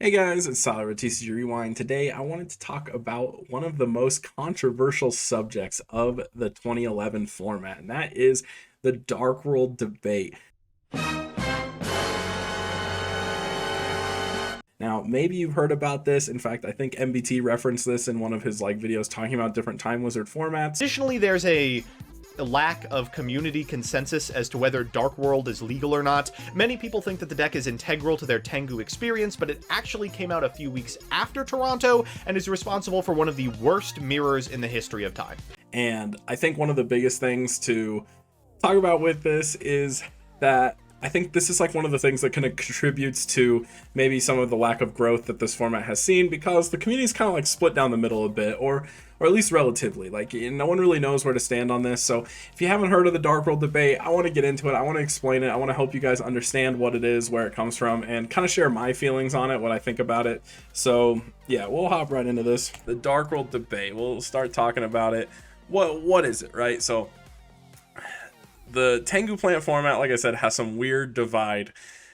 Hey guys, it's Tyler with TCG Rewind. Today I wanted to talk about one of the most controversial subjects of the 2011 format, and that is the Dark World debate. Now, maybe you've heard about this. In fact, I think MBT referenced this in one of his videos talking about different Time Wizard formats. Additionally, there's a lack of community consensus as to whether Dark World is legal or not. Many people think that the deck is integral to their Tengu experience, but it actually came out a few weeks after Toronto and is responsible for one of the worst mirrors in the history of time. And I think one of the biggest things to talk about with this is that I think this is one of the things that kind of contributes to maybe some of the lack of growth that this format has seen, because the community is kind of split down the middle a bit, or at least relatively. No one really knows where to stand on this. So if you haven't heard of the Dark World debate, I want to get into it. I want to explain it. I want to help you guys understand what it is, where it comes from, and kind of share my feelings on it, what I think about it. So yeah, we'll hop right into this. The Dark World debate. We'll start talking about it. What is it, right? So the Tengu plant format, like I said, has some weird divide,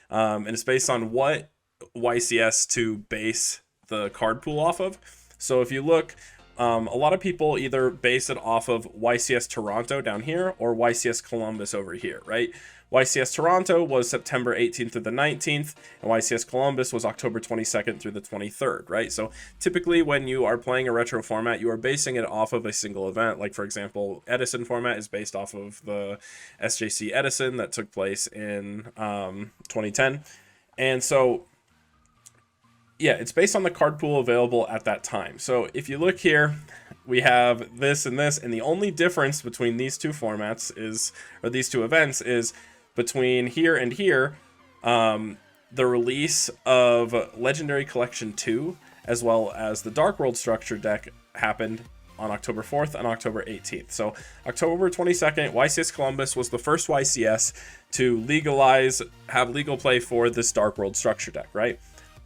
and it's based on what YCS to base the card pool off of. So if you look, a lot of people either base it off of YCS Toronto down here or YCS Columbus over here, right? YCS Toronto was September 18th through the 19th, and YCS Columbus was October 22nd through the 23rd, right? So typically when you are playing a retro format, you are basing it off of a single event. Like, for example, Edison format is based off of the SJC Edison that took place in 2010. And so yeah, it's based on the card pool available at that time. So if you look here, we have this and this, and the only difference between these two formats is, or these two events, is between here and here, the release of Legendary Collection 2, as well as the Dark World structure deck, happened on October 4th and October 18th. So October 22nd, YCS Columbus was the first YCS to have legal play for this Dark World structure deck, right?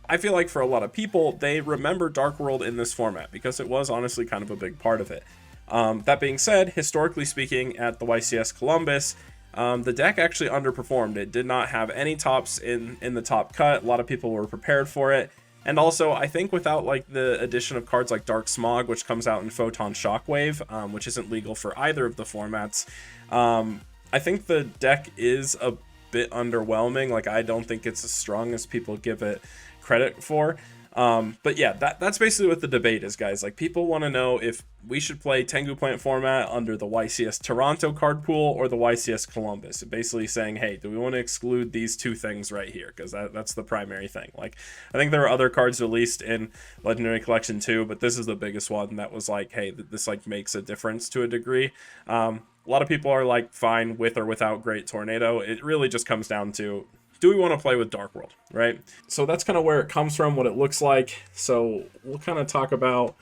I feel like for a lot of people, they remember Dark World in this format because it was honestly kind of a big part of it. That being said, historically speaking, at the YCS Columbus, the deck actually underperformed. It did not have any tops in the top cut. A lot of people were prepared for it. And also, I think without the addition of cards like Dark Smog, which comes out in Photon Shockwave, which isn't legal for either of the formats, I think the deck is a bit underwhelming. I don't think it's as strong as people give it credit for. But yeah, that's basically what the debate is, guys. People want to know if we should play Tengu Plant format under the YCS Toronto card pool or the YCS Columbus. Basically saying, hey, do we want to exclude these two things right here? Because that's the primary thing. I think there are other cards released in Legendary Collection 2, but this is the biggest one that was hey, this makes a difference to a degree. A lot of people are fine with or without Great Tornado. It really just comes down to, do we want to play with Dark World, right? So that's kind of where it comes from, what it looks like. So we'll kind of talk about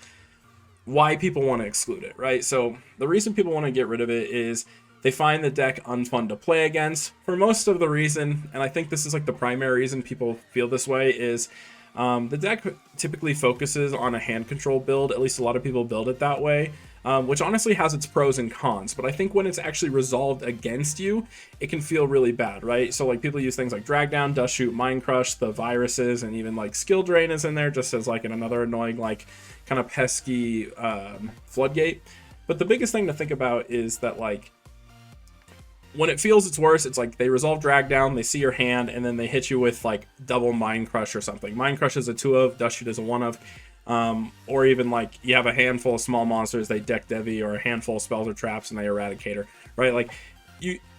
why people want to exclude it, right? So the reason people want to get rid of it is they find the deck unfun to play against. For most of the reason, and I think this is the primary reason people feel this way, is the deck typically focuses on a hand control build. At least a lot of people build it that way. Which honestly has its pros and cons, but I think when it's actually resolved against you, it can feel really bad, right? So people use things like Drag Down, Dust Shoot, Mind Crush, the viruses, and even Skill Drain is in there just as another annoying kind of pesky floodgate. But the biggest thing to think about is that when it feels its worst, it's they resolve Drag Down, they see your hand, and then they hit you with double Mind Crush or something. Mind Crush is a 2 of, Dust Shoot is a 1 of. Or even you have a handful of small monsters, they deck Devi, or a handful of spells or traps and they Eradicator, right?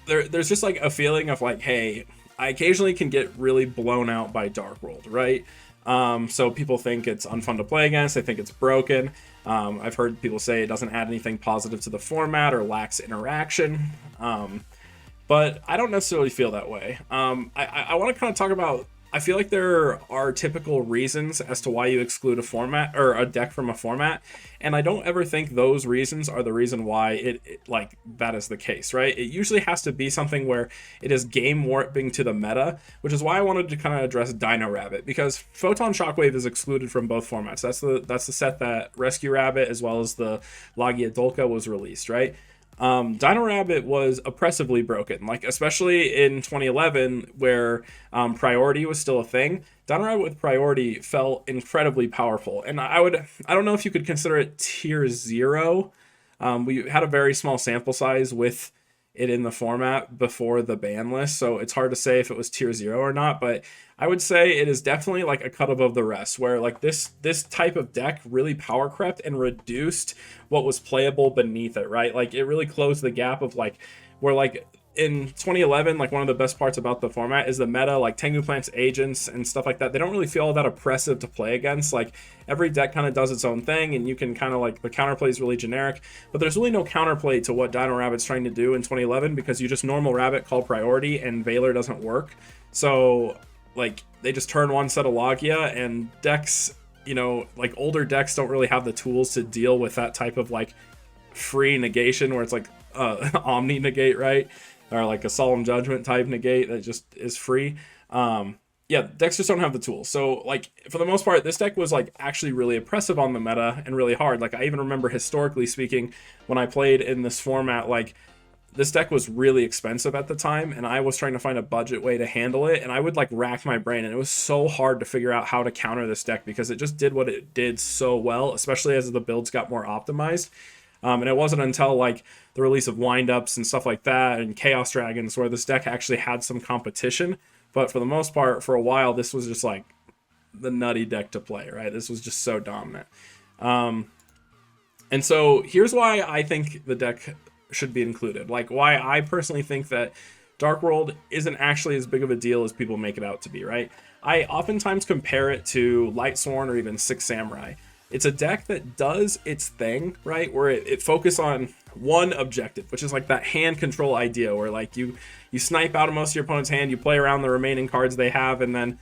There's just a feeling of hey, I occasionally can get really blown out by Dark World, right? So people think it's unfun to play against, they think it's broken. I've heard people say it doesn't add anything positive to the format or lacks interaction. But I don't necessarily feel that way. I want to kind of talk about, I feel like there are typical reasons as to why you exclude a format or a deck from a format, and I don't ever think those reasons are the reason why that is the case, right? It usually has to be something where it is game warping to the meta, which is why I wanted to kind of address Dino Rabbit, because Photon Shockwave is excluded from both formats. That's the set that Rescue Rabbit as well as the Lagia Dolka was released, right? Dino Rabbit was oppressively broken, like especially in 2011 where priority was still a thing. Dino Rabbit with priority felt incredibly powerful, and I don't know if you could consider it tier zero. We had a very small sample size with it in the format before the ban list, so it's hard to say if it was tier zero or not. But I would say it is definitely like a cut above the rest, where like this type of deck really power crept and reduced what was playable beneath it, right? Like it really closed the gap of like where like in 2011, like one of the best parts about the format is the meta, like Tengu plants, agents, and stuff like that. They don't really feel all that oppressive to play against. Like every deck kind of does its own thing, and you can kind of like the counterplay is really generic, but there's really no counterplay to what Dino Rabbit's trying to do in 2011 because you just normal Rabbit call priority and Valor doesn't work. So like they just turn one set of Logia and decks, you know, like older decks don't really have the tools to deal with that type of like free negation where it's like omni negate, right? Or like a solemn judgment type negate that just is free. Yeah, decks just don't have the tools. So like for the most part, this deck was like actually really oppressive on the meta and really hard. Like I even remember historically speaking, when I played in this format, like this deck was really expensive at the time, and I was trying to find a budget way to handle it, and I would like rack my brain, and it was so hard to figure out how to counter this deck because it just did what it did so well, especially as the builds got more optimized. And it wasn't until like the release of windups and stuff like that and Chaos Dragons where this deck actually had some competition. But for the most part, for a while, this was just like the nutty deck to play, right? This was just so dominant. And so here's why I think the deck should be included. Like why I personally think that Dark World isn't actually as big of a deal as people make it out to be, right? I oftentimes compare it to Lightsworn or even Six Samurai. It's a deck that does its thing, right? Where it focuses on one objective, which is like that hand control idea where like you snipe out of most of your opponent's hand, you play around the remaining cards they have, and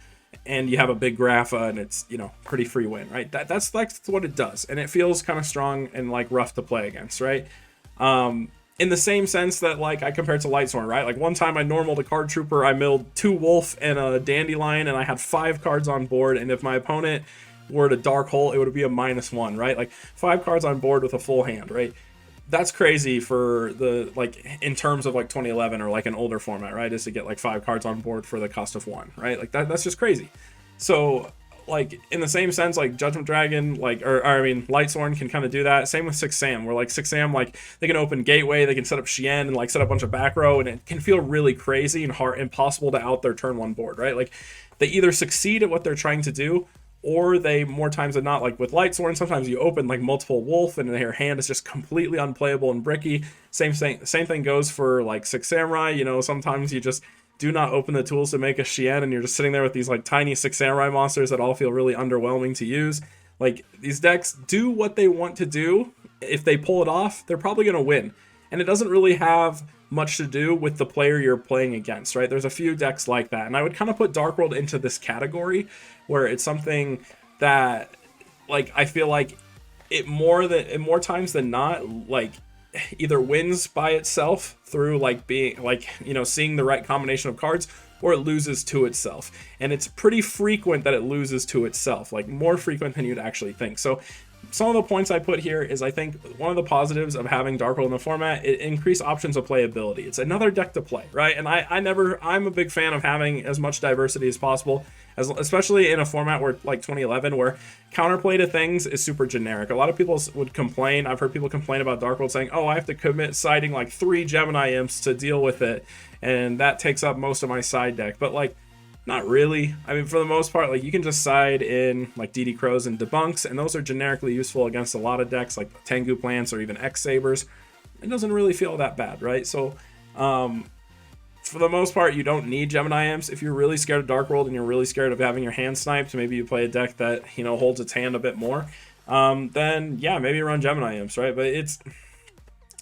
you have a big Grapha and it's, you know, pretty free win, right? That's what it does. And it feels kind of strong and like rough to play against, right? In the same sense that like I compare it to Lightsworn, right? Like one time I normaled a card trooper, I milled 2 wolf and a dandelion, and I had 5 cards on board, and if my opponent were to dark hole, it would be a -1, right? Like 5 cards on board with a full hand, right? That's crazy for the like in terms of like 2011 or like an older format, right? Is to get like 5 cards on board for the cost of 1, right? Like that's just crazy. So like in the same sense, like Judgment Dragon, like or I mean Lightsworn can kind of do that. Same with Six Sam, where like Six Sam, like they can open Gateway, they can set up Shien and like set up a bunch of back row, and it can feel really crazy and hard, impossible to out their turn 1 board, right? Like they either succeed at what they're trying to do, or they more times than not, like with Lightsworn, sometimes you open like multiple wolf and their hand is just completely unplayable and bricky. Same thing goes for like Six Samurai. You know, sometimes you just do not open the tools to make a Shien and you're just sitting there with these like tiny Six Samurai monsters that all feel really underwhelming to use. Like these decks do what they want to do. If they pull it off, they're probably going to win. And it doesn't really have much to do with the player you're playing against, right? There's a few decks like that. And I would kind of put Dark World into this category where it's something that like I feel like it more times than not like either wins by itself through like being like, you know, seeing the right combination of cards, or it loses to itself. And it's pretty frequent that it loses to itself, like more frequent than you'd actually think. So some of the points I put here is I think one of the positives of having Dark World in the format, it increased options of playability. It's another deck to play, right? And I'm a big fan of having as much diversity as possible, especially in a format where like 2011, where counterplay to things is super generic. A lot of people would complain. I've heard people complain about Dark World saying, oh, I have to commit siding like 3 Gemini Imps to deal with it, and that takes up most of my side deck. But like, not really. I mean, for the most part, like you can just side in like DD Crows and Debunks, and those are generically useful against a lot of decks like Tengu Plants or even X Sabers. It doesn't really feel that bad, right? So, for the most part, you don't need Gemini Imps. If you're really scared of Dark World and you're really scared of having your hand sniped, maybe you play a deck that, you know, holds its hand a bit more, then yeah, maybe run Gemini Imps, right? But it's,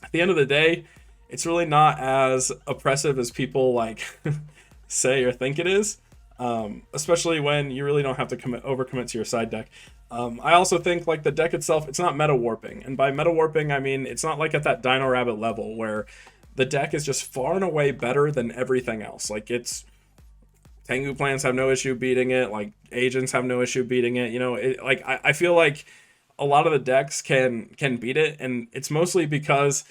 at the end of the day, it's really not as oppressive as people like say or think it is. Especially when you really don't have to overcommit to your side deck. I also think like the deck itself, it's not meta warping, and by meta warping I mean it's not like at that Dino Rabbit level where the deck is just far and away better than everything else. Like it's Tengu plants have no issue beating it, like agents have no issue beating it. You know, like I feel like a lot of the decks can beat it, and it's mostly because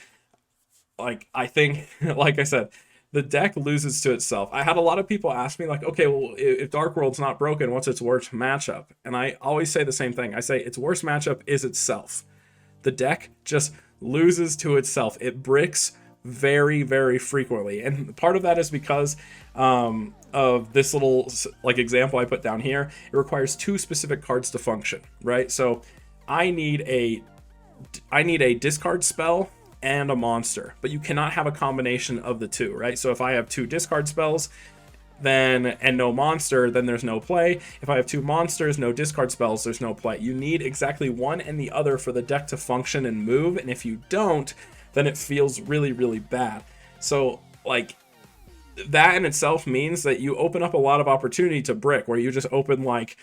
like I think, like I said, the deck loses to itself. I had a lot of people ask me like, okay, well, if Dark World's not broken, what's its worst matchup? And I always say the same thing. I say its worst matchup is itself. The deck just loses to itself. It bricks very, very frequently, and part of that is because of this little like example I put down here. It requires two specific cards to function, right? So I need a discard spell and a monster, but you cannot have a combination of the two, right? So if I have two discard spells, then and no monster, then there's no play. If I have two monsters, no discard spells, there's no play. You need exactly one and the other for the deck to function and move, and if you don't, then it feels really, really bad. So like that in itself means that you open up a lot of opportunity to brick, where you just open like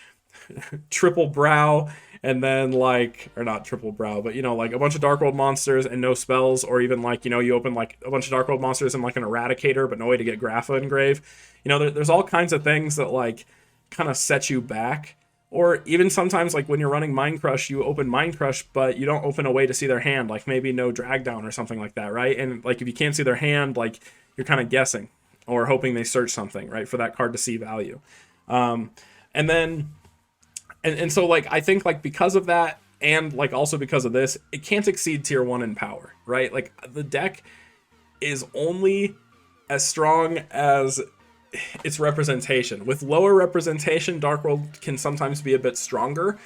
triple brow and then like, or not triple brow, but you know, like a bunch of Dark World monsters and no spells, or even like, you know, you open like a bunch of Dark World monsters and like an Eradicator but no way to get Grapha engrave. You know, there's all kinds of things that like kind of set you back. Or even sometimes like when you're running Mind Crush, you open Mind Crush but you don't open a way to see their hand, like maybe no drag down or something like that, right? And like if you can't see their hand, like you're kind of guessing or hoping they search something, right, for that card to see value. And then and so like I think like because of that, and like also because of this, it can't exceed tier 1 in power, right? Like the deck is only as strong as its representation. With lower representation, Dark World can sometimes be a bit stronger,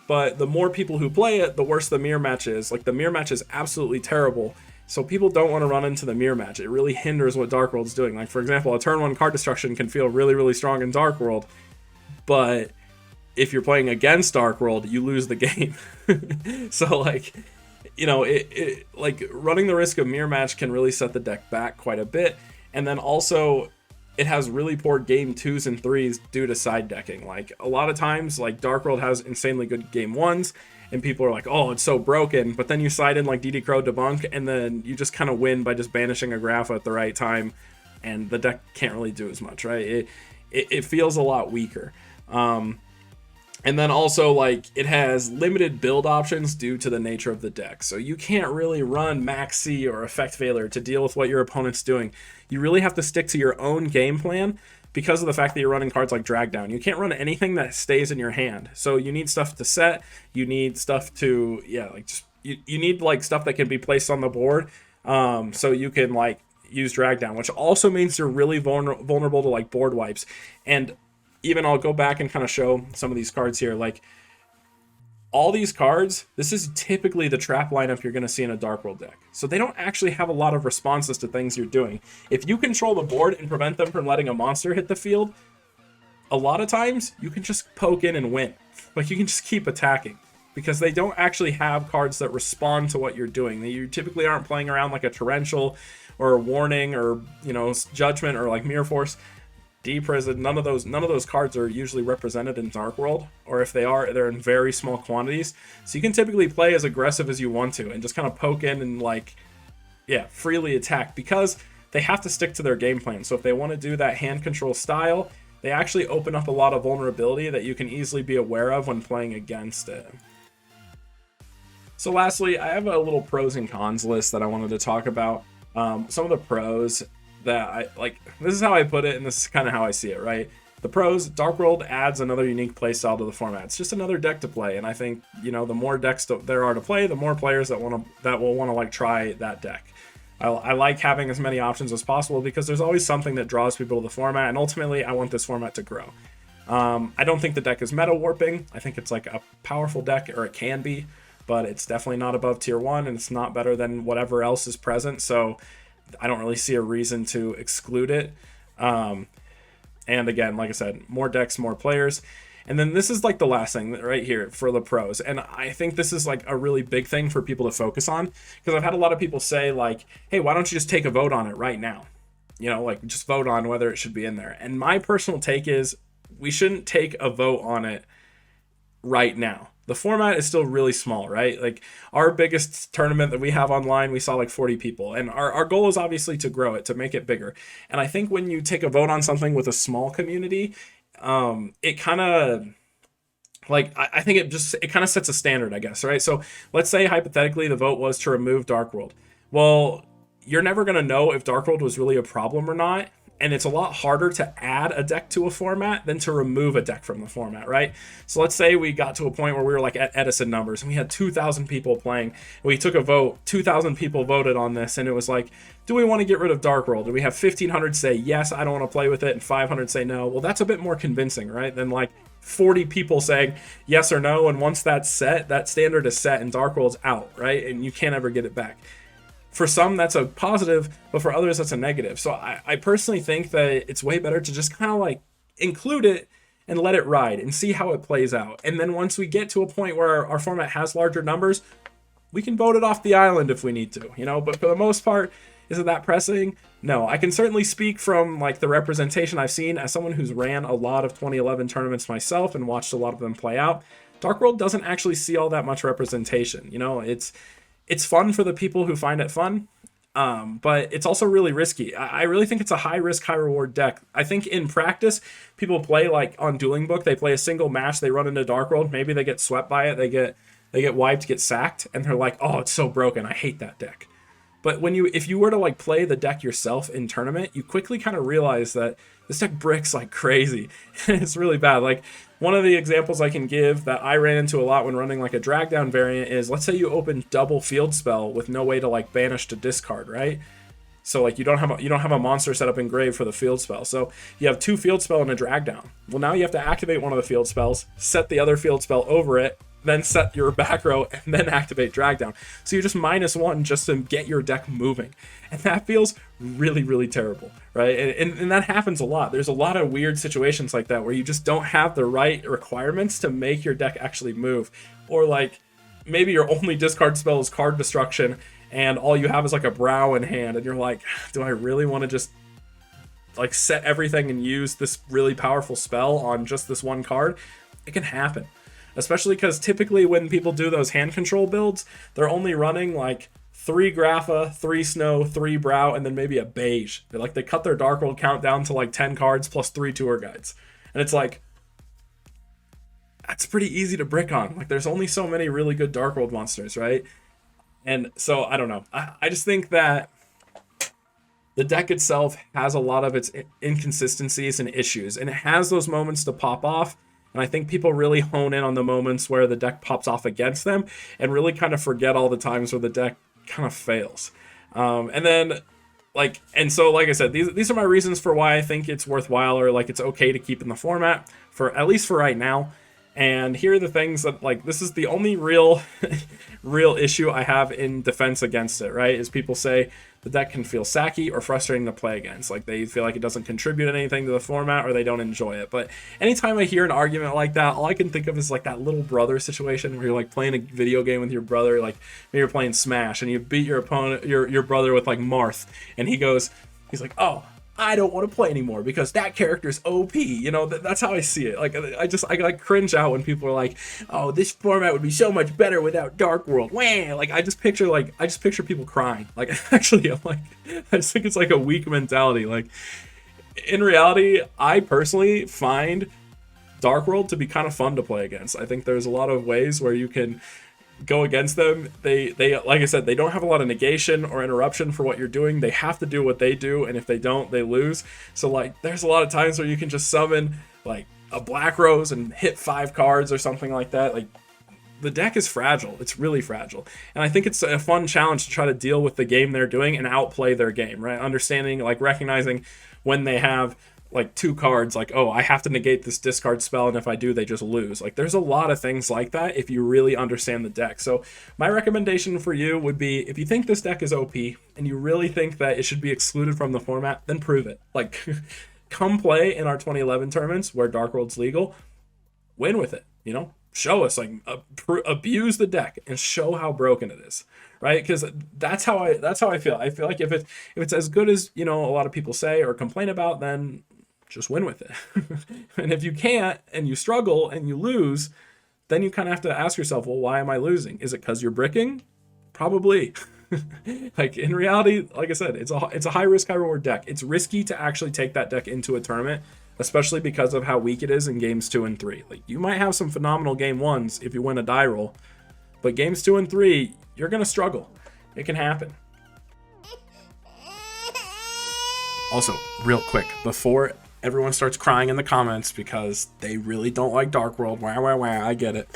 but the more people who play it, the worse the mirror match is. Like the mirror match is absolutely terrible, so people don't want to run into the mirror match. It really hinders what Dark World's doing. Like for example, a turn 1 card destruction can feel really, really strong in Dark World, but if you're playing against Dark World, you lose the game. So like, you know, it like running the risk of mirror match can really set the deck back quite a bit. And then also it has really poor game 2s and 3s due to side decking. Like a lot of times like Dark World has insanely good game 1s and people are like, oh, it's so broken, but then you side in like DD Crow Debunk and then you just kind of win by just banishing a Grapha at the right time, and the deck can't really do as much, right? It feels a lot weaker. And then also, like, it has limited build options due to the nature of the deck. So you can't really run Max C or Effect Failure to deal with what your opponent's doing. You really have to stick to your own game plan because of the fact that you're running cards like Drag Down. You can't run anything that stays in your hand. So you need stuff to set. You need stuff to, yeah, like, just, you need, like, stuff that can be placed on the board. So you can, like, use Drag Down, which also means you're really vulnerable to, like, board wipes. And even I'll go back and kind of show some of these cards here. Like all these cards, this is typically the trap lineup you're going to see in a Dark World deck. So they don't actually have a lot of responses to things you're doing. If you control the board and prevent them from letting a monster hit the field, a lot of times you can just poke in and win. Like you can just keep attacking because they don't actually have cards that respond to what you're doing. You typically aren't playing around like a Torrential or a Warning or, you know, Judgment or like Mirror Force. D-Prison, none of those cards are usually represented in Dark World, or if they are, they're in very small quantities. So you can typically play as aggressive as you want to and just kind of poke in and like, yeah, freely attack because they have to stick to their game plan. So if they want to do that hand control style, they actually open up a lot of vulnerability that you can easily be aware of when playing against it. So lastly, I have a little pros and cons list that I wanted to talk about. Some of the pros that I like, this is how I put it, and this is kind of how I see it, right? The pros: Dark World adds another unique playstyle to the format. It's just another deck to play, and I think, you know, the more decks there are to play, the more players that will want to like try that deck. I like having as many options as possible because there's always something that draws people to the format, and ultimately I want this format to grow. I don't think the deck is meta warping. I think it's like a powerful deck, or it can be, but it's definitely not above tier 1, and it's not better than whatever else is present, so I don't really see a reason to exclude it. And again, like I said, more decks, more players. And then this is like the last thing right here for the pros. And I think this is like a really big thing for people to focus on, because I've had a lot of people say like, hey, why don't you just take a vote on it right now? You know, like just vote on whether it should be in there. And my personal take is we shouldn't take a vote on it right now. The format is still really small, right? Like our biggest tournament that we have online, we saw like 40 people. And our goal is obviously to grow it, to make it bigger. And I think when you take a vote on something with a small community, it kind of like, I think it kind of sets a standard, I guess, right? So let's say hypothetically the vote was to remove Dark World. Well, you're never going to know if Dark World was really a problem or not. And it's a lot harder to add a deck to a format than to remove a deck from the format, right? So let's say we got to a point where we were like at Edison numbers and we had 2,000 people playing. We took a vote, 2,000 people voted on this, and it was like, do we want to get rid of Dark World? And we have 1,500 say yes, I don't want to play with it, and 500 say no. Well, that's a bit more convincing, right? Than like 40 people saying yes or no, and once that's set, that standard is set and Dark World's out, right? And you can't ever get it back. For some, that's a positive, but for others, that's a negative. So I personally think that it's way better to just kind of like include it and let it ride and see how it plays out. And then once we get to a point where our format has larger numbers, we can vote it off the island if we need to, you know? But for the most part, is it that pressing? No. I can certainly speak from like the representation I've seen as someone who's ran a lot of 2011 tournaments myself and watched a lot of them play out. Dark World doesn't actually see all that much representation. You know, it's fun for the people who find it fun, but it's also really risky. I really think it's a high risk, high reward deck. I think in practice, people play like on Dueling Book. They play a single match, they run into Dark World, maybe they get swept by it, they get wiped, get sacked, and they're like, oh, it's so broken, I hate that deck. But if you were to like play the deck yourself in tournament, you quickly kind of realize that this deck bricks like crazy. It's really bad. Like one of the examples I can give that I ran into a lot when running like a drag down variant is, let's say you open double field spell with no way to like banish to discard, right? So like you don't have a monster set up in grave for the field spell. So you have 2 field spell and a drag down. Well, now you have to activate one of the field spells, set the other field spell over it, then set your back row, and then activate drag down. So you're just -1 just to get your deck moving. And that feels really, really terrible, right? And that happens a lot. There's a lot of weird situations like that where you just don't have the right requirements to make your deck actually move. Or like maybe your only discard spell is card destruction and all you have is like a brow in hand, and you're like, do I really want to just like set everything and use this really powerful spell on just this one card? It can happen. Especially because typically when people do those hand control builds, they're only running like 3 Grapha, 3 Snow, 3 Brow, and then maybe a Beige. They cut their Dark World count down to like 10 cards plus 3 Tour Guides. And it's like, that's pretty easy to brick on. Like there's only so many really good Dark World monsters, right? And so I don't know. I just think that the deck itself has a lot of its inconsistencies and issues, and it has those moments to pop off. And I think people really hone in on the moments where the deck pops off against them and really kind of forget all the times where the deck kind of fails. So like I said, these are my reasons for why I think it's worthwhile, or like it's okay to keep in the format, for at least for right now. And here are the things that, like, this is the only real issue I have in defense against it, right? Is people say the deck can feel sacky or frustrating to play against. Like, they feel like it doesn't contribute anything to the format or they don't enjoy it. But anytime I hear an argument like that, all I can think of is, like, that little brother situation where you're, like, playing a video game with your brother. Like, maybe you're playing Smash and you beat your opponent, your brother with, like, Marth. And he's like, oh, I don't want to play anymore because that character's OP. You know, that's how I see it. Like, I like cringe out when people are like, oh, this format would be so much better without Dark World. Wah! Like, I just picture people crying. Like, actually, I just think it's like a weak mentality. Like, in reality, I personally find Dark World to be kind of fun to play against. I think there's a lot of ways where you can go against them. They like I said, they don't have a lot of negation or interruption for what you're doing. They have to do what they do, and if they don't, they lose. So like there's a lot of times where you can just summon like a Black Rose and hit 5 cards or something like that. Like, the deck is fragile. It's really fragile. And I think it's a fun challenge to try to deal with the game they're doing and outplay their game, right? Understanding, like, recognizing when they have like 2 cards, like, oh, I have to negate this discard spell, and if I do, they just lose. Like, there's a lot of things like that if you really understand the deck. So my recommendation for you would be, if you think this deck is OP and you really think that it should be excluded from the format, then prove it. Like, come play in our 2011 tournaments where Dark World's legal, win with it, you know? Show us, like, abuse the deck and show how broken it is, right? Because that's how I feel. I feel like if it's as good as, you know, a lot of people say or complain about, then just win with it. And if you can't and you struggle and you lose, then you kind of have to ask yourself, well, why am I losing? Is it because you're bricking? Probably. Like, in reality, like I said, it's a high risk, high reward deck. It's risky to actually take that deck into a tournament, especially because of how weak it is in games 2 and 3. Like, you might have some phenomenal game 1s if you win a die roll, but games 2 and 3, you're going to struggle. It can happen. Also, real quick, before everyone starts crying in the comments because they really don't like Dark World, I get it.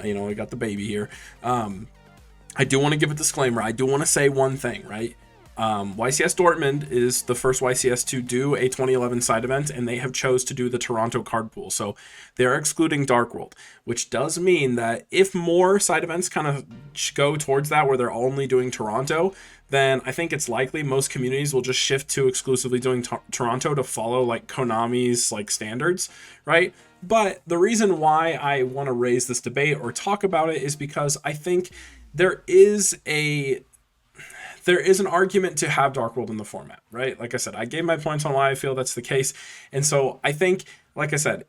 We got the baby here. I do want to give a disclaimer. I do want to say one thing, right? YCS Dortmund is the first YCS to do a 2011 side event, and they have chose to do the Toronto card pool. So they're excluding Dark World, which does mean that if more side events kind of go towards that, where they're only doing Toronto, then I think it's likely most communities will just shift to exclusively doing Toronto to follow like Konami's like standards, right? But the reason why I want to raise this debate or talk about it is because I think there is an argument to have Dark World in the format, right? Like I said, I gave my points on why I feel that's the case. And so I think, like I said,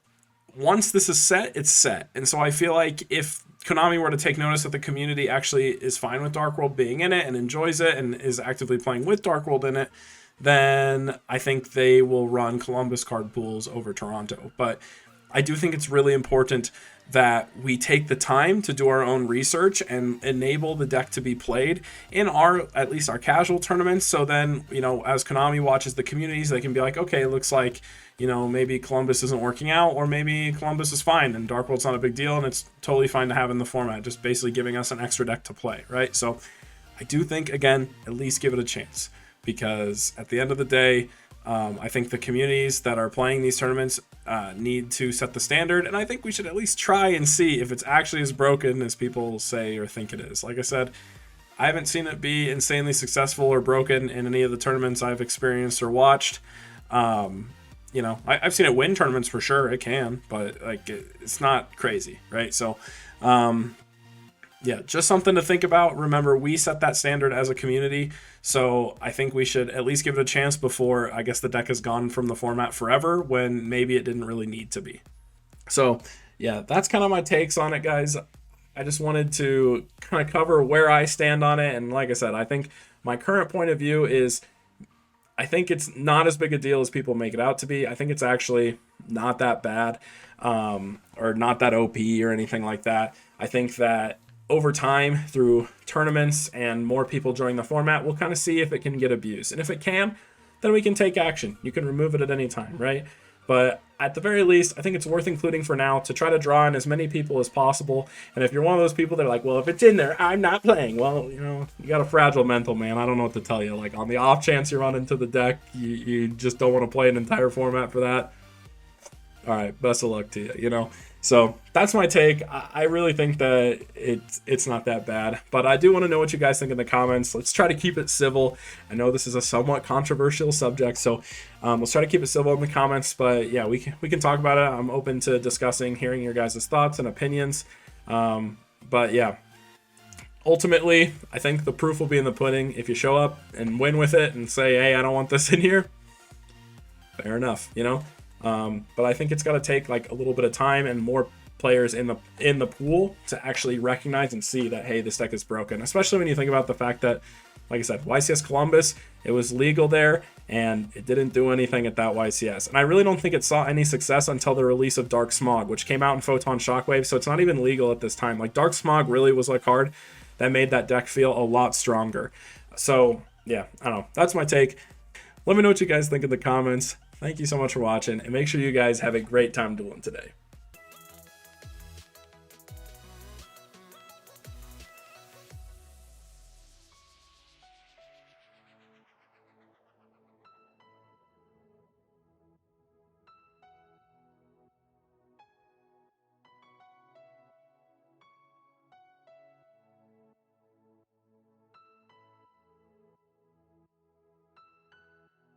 once this is set, it's set. And so I feel like if Konami were to take notice that the community actually is fine with Dark World being in it and enjoys it and is actively playing with Dark World in it, then I think they will run Columbus card pools over Toronto. But I do think it's really important that we take the time to do our own research and enable the deck to be played in at least our casual tournaments. So then, as Konami watches the communities, they can be like, okay, it looks like, maybe Columbus isn't working out, or maybe Columbus is fine and Dark World's not a big deal and it's totally fine to have in the format, just basically giving us an extra deck to play, right? So I do think, again, at least give it a chance, because at the end of the day, I think the communities that are playing these tournaments need to set the standard, and I think we should at least try and see if it's actually as broken as people say or think it is. Like I said, I haven't seen it be insanely successful or broken in any of the tournaments I've experienced or watched. I've seen it win tournaments for sure. It can, but it's not crazy, right? So, yeah, just something to think about. Remember, we set that standard as a community, so I think we should at least give it a chance before, I guess, the deck is gone from the format forever, when maybe it didn't really need to be. So, yeah, that's kind of my takes on it, guys. I just wanted to kind of cover where I stand on it, and like I said, I think my current point of view is I think it's not as big a deal as people make it out to be. I think it's actually not that bad, or not that OP or anything like that. I think that over time, through tournaments and more people joining the format, we'll kind of see if it can get abused. And if it can, then we can take action. You can remove it at any time, right? But at the very least, I think it's worth including for now to try to draw in as many people as possible. And if you're one of those people that are like, well, if it's in there, I'm not playing. Well, you got a fragile mental, man. I don't know what to tell you. Like, on the off chance you run into the deck, you just don't want to play an entire format for that. All right, best of luck to you, So that's my take. I really think that it's not that bad, but I do want to know what you guys think in the comments. Let's try to keep it civil. I know this is a somewhat controversial subject, so let's try to keep it civil in the comments. But yeah, we can talk about it. I'm open to discussing, hearing your guys' thoughts and opinions. But yeah, ultimately, I think the proof will be in the pudding. If you show up and win with it and say, hey, I don't want this in here, fair enough, But I think it's got to take like a little bit of time and more players in the pool to actually recognize and see that, hey, this deck is broken. Especially when you think about the fact that, like I said, YCS Columbus, it was legal there and it didn't do anything at that YCS. And I really don't think it saw any success until the release of Dark Smog, which came out in Photon Shockwave. So it's not even legal at this time. Like, Dark Smog really was a card that made that deck feel a lot stronger. So yeah, I don't know. That's my take. Let me know what you guys think in the comments. Thank you so much for watching, and make sure you guys have a great time dueling today.